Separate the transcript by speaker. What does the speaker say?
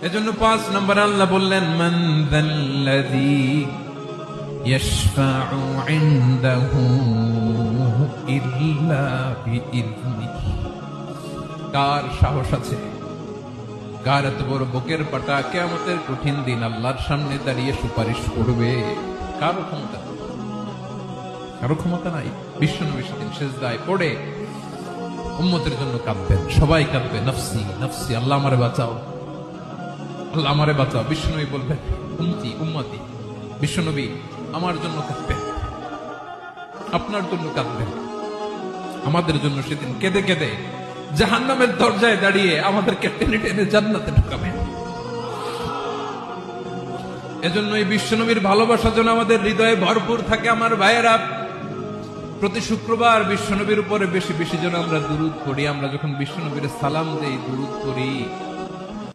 Speaker 1: এজন্য 5 নম্বর আল্লাহ বললেন, মান যাল্লাযী ইয়াশফাউ ইনদাহু ইল্লা বিইযনিহি। কার সাহস আছে, কার এত বড় বুকের পাটা কিয়ামতের কঠিন দিন আল্লাহর সামনে দাঁড়িয়ে সুপারিশ করবে? কারো ক্ষমতা, কারো ক্ষমতা নাই। বিশ্বনবী সেদিন সিজদায় পড়ে উম্মতের জন্য কাঁদবেন, সবাই কাঁদবে, নফসি নফসি, আল্লাহ আমারে বাঁচাও, আল্লাহ আমারে বাঁচাও। বিশ্বনবী বলবেন, উম্মতি উম্মতি। বিশ্বনবী আমার জন্য কাঁদবেন, আপনার জন্য কাঁদবেন, আমাদের জন্য সেদিন কেঁদে কেঁদে জাহান্নামের দরজায় দাঁড়িয়ে আমাদেরকে টেনে টেনে জান্নাতে ঢুকাবেন। এজন্য এই বিশ্বনবীর ভালোবাসা যেন আমাদের হৃদয়ে ভরপুর থাকে। আমার ভাইয়েরা, প্রতি শুক্রবার বিশ্বনবীর উপরে বেশি বেশি যেন আমরা দুরূদ পড়ি। আমরা যখন বিশ্বনবীর সালাম দেই, দুরূদ পড়ি,